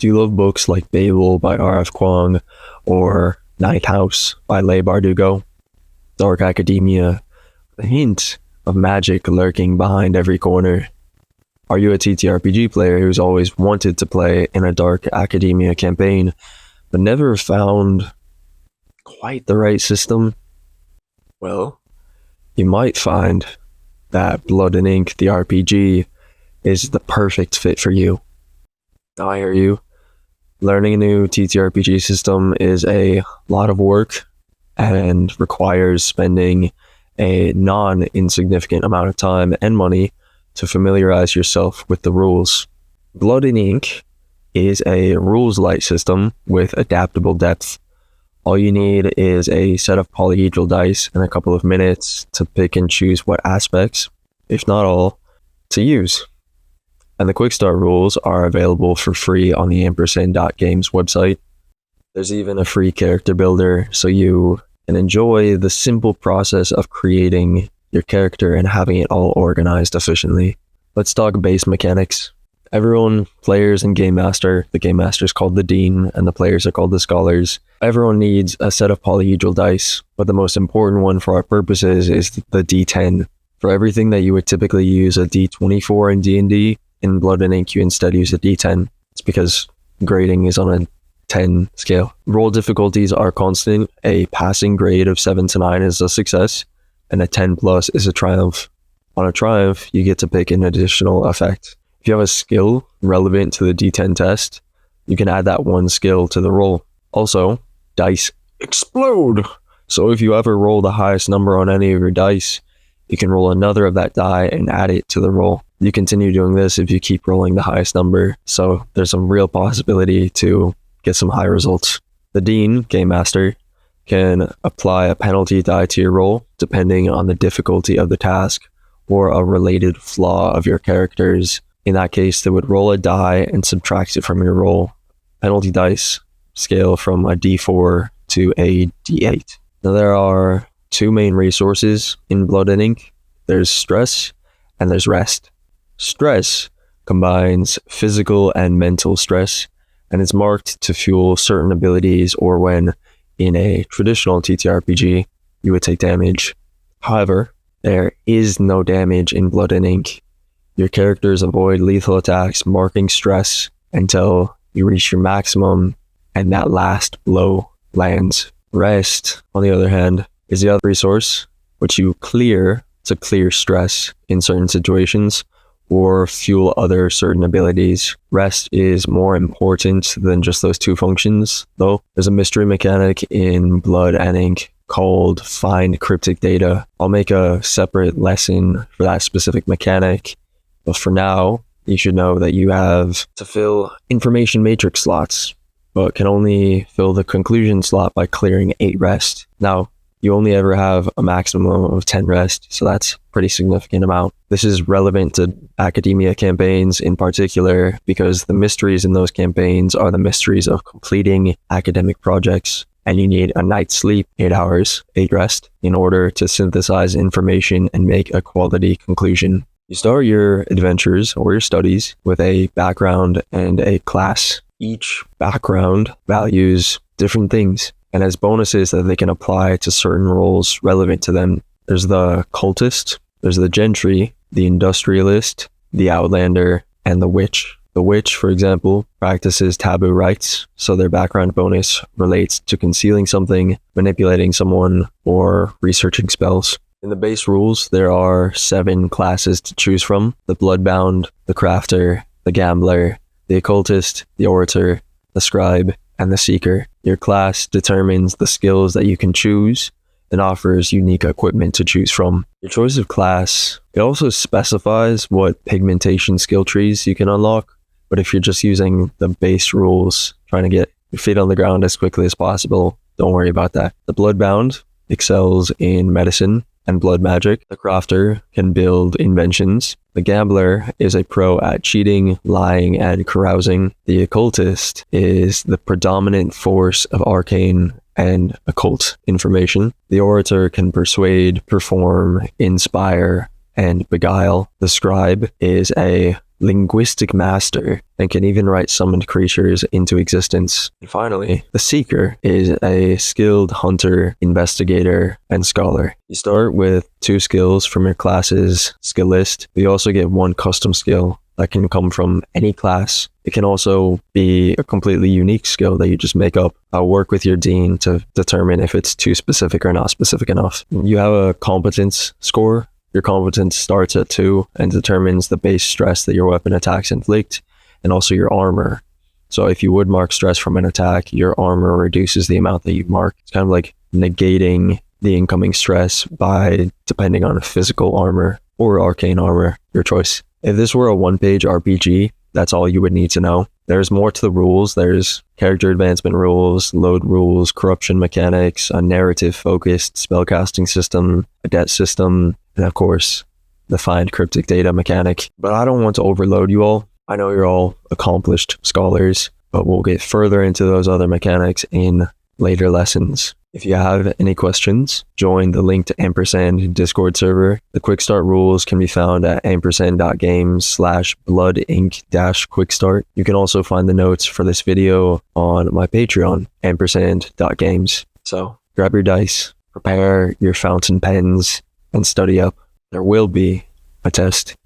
Do you love books like Babel by R.F. Kuang or Ninth House by Leigh Bardugo? Dark academia, a hint of magic lurking behind every corner. Are you a TTRPG player who's always wanted to play in a dark academia campaign, but never found quite the right system? Well, you might find that Blood and Ink, the RPG, is the perfect fit for you. Now I hear you. Learning a new TTRPG system is a lot of work and requires spending a non-insignificant amount of time and money to familiarize yourself with the rules. Blood and Ink is a rules-light system with adaptable depth. All you need is a set of polyhedral dice and a couple of minutes to pick and choose what aspects, if not all, to use. And the quick start rules are available for free on the ampersand.games website. There's even a free character builder, so you can enjoy the simple process of creating your character and having it all organized efficiently. Let's talk base mechanics. Everyone, players and game master, the game master is called the dean and the players are called the scholars. Everyone needs a set of polyhedral dice, but the most important one for our purposes is the D10. For everything that you would typically use a D24 in D&D, in Blood and Ink you instead use a D10. It's because grading is on a 10 scale. Roll difficulties are constant. A passing grade of 7 to 9 is a success, and a 10 plus is a triumph. On a triumph, you get to pick an additional effect. If you have a skill relevant to the D10 test, you can add that one skill to the roll. Also, dice explode! So if you ever roll the highest number on any of your dice, you can roll another of that die and add it to the roll. You continue doing this if you keep rolling the highest number, so there's some real possibility to get some high results. The Dean, Game Master, can apply a penalty die to your roll depending on the difficulty of the task or a related flaw of your characters. In that case, they would roll a die and subtract it from your roll. Penalty dice scale from a D4 to a D8. Now there are two main resources in Blood and Ink. There's stress and there's rest. Stress combines physical and mental stress, and it's marked to fuel certain abilities or when, in a traditional TTRPG, you would take damage. However, there is no damage in Blood and Ink. Your characters avoid lethal attacks, marking stress until you reach your maximum and that last blow lands. Rest, on the other hand, is the other resource, which you clear to clear stress in certain situations or fuel other certain abilities. Rest is more important than just those two functions, though. There's a mystery mechanic in Blood and Ink called Find Cryptic Data. I'll make a separate lesson for that specific mechanic, but for now, you should know that you have to fill information matrix slots, but can only fill the conclusion slot by clearing 8 rest. Now, you only ever have a maximum of 10 rest, so that's a pretty significant amount. This is relevant to academia campaigns in particular because the mysteries in those campaigns are the mysteries of completing academic projects, and you need a night's sleep, 8 hours, 8 rest, in order to synthesize information and make a quality conclusion. You start your adventures or your studies with a background and a class. Each background values different things and has bonuses that they can apply to certain roles relevant to them. There's the cultist, there's the gentry, the industrialist, the outlander, and the witch. The witch, for example, practices taboo rites, so their background bonus relates to concealing something, manipulating someone, or researching spells. In the base rules, there are 7 classes to choose from: the bloodbound, the crafter, the gambler, the occultist, the orator, the scribe, and the seeker. Your class determines the skills that you can choose and offers unique equipment to choose from. Your choice of class, it also specifies what pigmentation skill trees you can unlock, but if you're just using the base rules, trying to get your feet on the ground as quickly as possible, don't worry about that. The bloodbound excels in medicine and blood magic. The crafter can build inventions. The gambler is a pro at cheating, lying, and carousing. The occultist is the predominant force of arcane and occult information. The orator can persuade, perform, inspire, and beguile. The scribe is a linguistic master and can even write summoned creatures into existence. And finally, the Seeker is a skilled hunter, investigator, and scholar. You start with 2 skills from your class's skill list. You also get 1 custom skill that can come from any class. It can also be a completely unique skill that you just make up. I'll work with your dean to determine if it's too specific or not specific enough. You have a competence score. Your competence starts at 2 and determines the base stress that your weapon attacks inflict, and also your armor. So if you would mark stress from an attack, your armor reduces the amount that you mark. It's kind of like negating the incoming stress by depending on physical armor or arcane armor, your choice. If this were a 1-page RPG, that's all you would need to know. There's more to the rules. There's character advancement rules, load rules, corruption mechanics, a narrative-focused spellcasting system, a debt system, and of course, the find cryptic data mechanic. But I don't want to overload you all. I know you're all accomplished scholars, but we'll get further into those other mechanics in later lessons. If you have any questions, join the linked Ampersand Discord server. The quick start rules can be found at ampersand.games/bloodink-quickstart. You can also find the notes for this video on my Patreon, ampersand.games. So grab your dice, prepare your fountain pens, and study up. There will be a test.